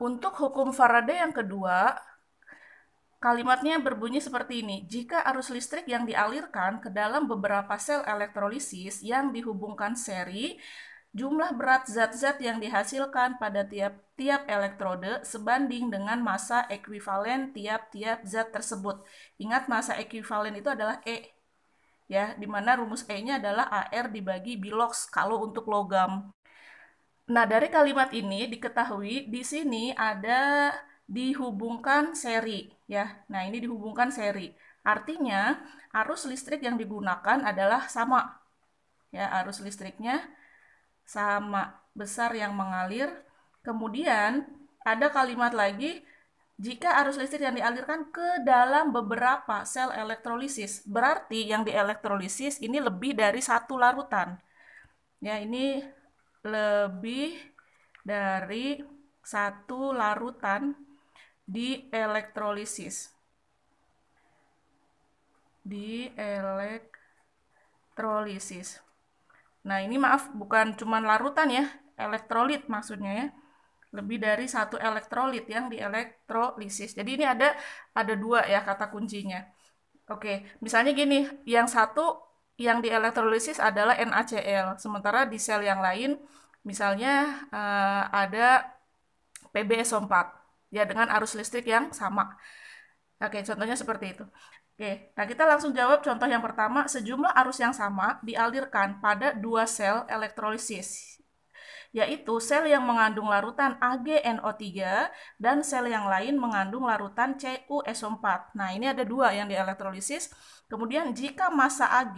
Untuk hukum Faraday yang kedua, kalimatnya berbunyi seperti ini. Jika arus listrik yang dialirkan ke dalam beberapa sel elektrolisis yang dihubungkan seri, jumlah berat zat-zat yang dihasilkan pada tiap-tiap elektrode sebanding dengan massa ekuivalen tiap-tiap zat tersebut. Ingat, massa ekuivalen itu adalah E, ya, di mana rumus E-nya adalah AR dibagi Bilox kalau untuk logam. Nah, dari kalimat ini diketahui di sini ada dihubungkan seri, ya. Nah, ini dihubungkan seri. Artinya, arus listrik yang digunakan adalah sama. Ya, arus listriknya sama, besar yang mengalir. Kemudian, ada kalimat lagi, jika arus listrik yang dialirkan ke dalam beberapa sel elektrolisis, berarti yang dielektrolisis ini lebih dari satu larutan. Ya, ini lebih dari satu larutan di elektrolisis. Di elektrolisis. Nah, ini maaf, bukan cuma larutan ya, elektrolit maksudnya ya. Lebih dari satu elektrolit yang dielektrolisis. Jadi ini ada dua ya kata kuncinya. Oke, misalnya gini, yang satu yang dielektrolisis adalah NaCl, sementara di sel yang lain misalnya ada PbSO4 ya dengan arus listrik yang sama. Oke, contohnya seperti itu. Oke, nah kita langsung jawab contoh yang pertama. Sejumlah arus yang sama dialirkan pada dua sel elektrolisis, yaitu sel yang mengandung larutan AgNO3 dan sel yang lain mengandung larutan CuSO4. Nah, ini ada dua yang dielektrolisis. Kemudian jika massa Ag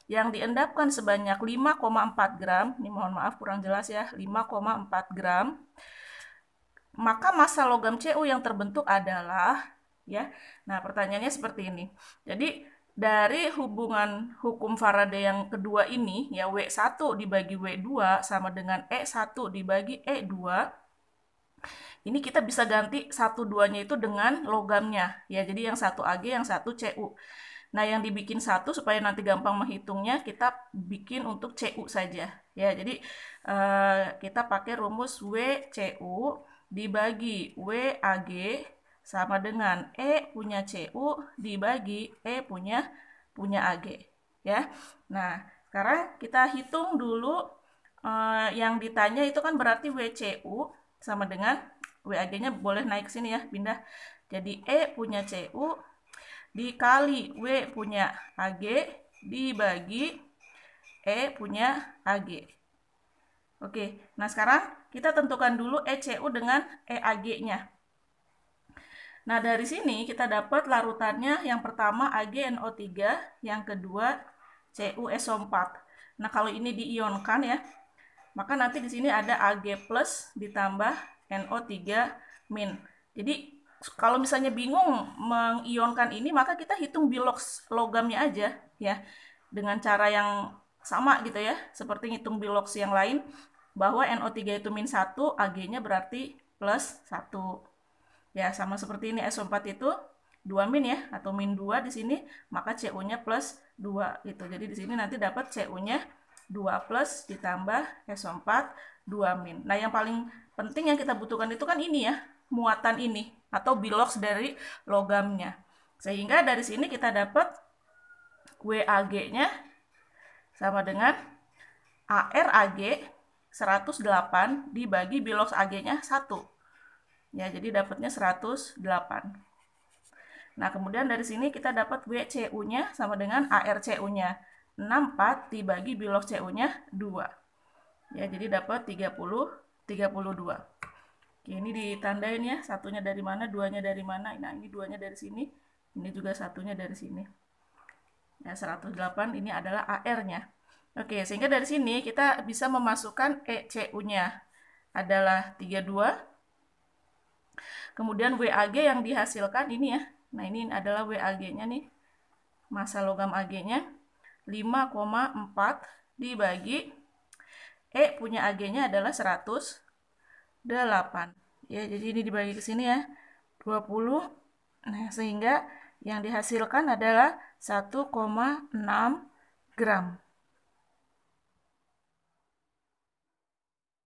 yang diendapkan sebanyak 5,4 gram, ini mohon maaf kurang jelas ya, 5,4 gram, maka massa logam Cu yang terbentuk adalah, ya. Nah, pertanyaannya seperti ini. Jadi dari hubungan hukum Faraday yang kedua ini, ya, W1 dibagi W2 sama dengan E1 dibagi E2, ini kita bisa ganti 1-2-nya itu dengan logamnya. Ya, jadi yang satu Ag, yang satu Cu. Nah, yang dibikin satu supaya nanti gampang menghitungnya, kita bikin untuk Cu saja. Ya, jadi kita pakai rumus WCU dibagi WAG sama dengan E punya Cu dibagi E punya Ag. Ya. Nah, sekarang kita hitung dulu yang ditanya itu kan berarti WCU sama dengan WAG-nya boleh naik sini ya, pindah. Jadi E punya Cu dikali W punya Ag dibagi E punya Ag. Oke, nah sekarang kita tentukan dulu ECU dengan EAG-nya. Nah, dari sini kita dapat larutannya yang pertama AgNO3, yang kedua CuSO4. Nah, kalau ini diionkan ya, maka nanti di sini ada Ag plus ditambah NO3 min. Jadi, kalau misalnya bingung mengionkan ini, maka kita hitung Bilox logamnya aja ya. Dengan cara yang sama gitu ya, seperti ngitung Bilox yang lain, bahwa NO3 itu min 1, Ag-nya berarti plus 1. Ya, sama seperti ini SO4 itu 2 min ya, atau min 2 di sini, maka CU-nya plus 2 gitu. Jadi di sini nanti dapat CU-nya 2 plus ditambah SO4 2 min. Nah, yang paling penting yang kita butuhkan itu kan ini ya, muatan ini atau Bilox dari logamnya. Sehingga dari sini kita dapat WAG-nya sama dengan ARAG 108 dibagi Bilox AG-nya 1. Ya, jadi dapatnya 108. Nah, kemudian dari sini kita dapat WCU-nya sama dengan ARCU-nya. 64 dibagi Bilox CU-nya 2. Ya, jadi dapat 32. Oke, ini ditandain ya, satunya dari mana, duanya dari mana. Nah, ini duanya dari sini, ini juga satunya dari sini. Ya, 108 ini adalah AR-nya. Oke, sehingga dari sini kita bisa memasukkan ECU-nya adalah 32. Kemudian WAG yang dihasilkan ini ya. Nah, ini adalah WAG-nya nih. Massa logam Ag-nya 5,4 dibagi E punya Ag-nya adalah 108. Ya, jadi ini dibagi ke sini ya. 20. Nah, sehingga yang dihasilkan adalah 1,6 gram.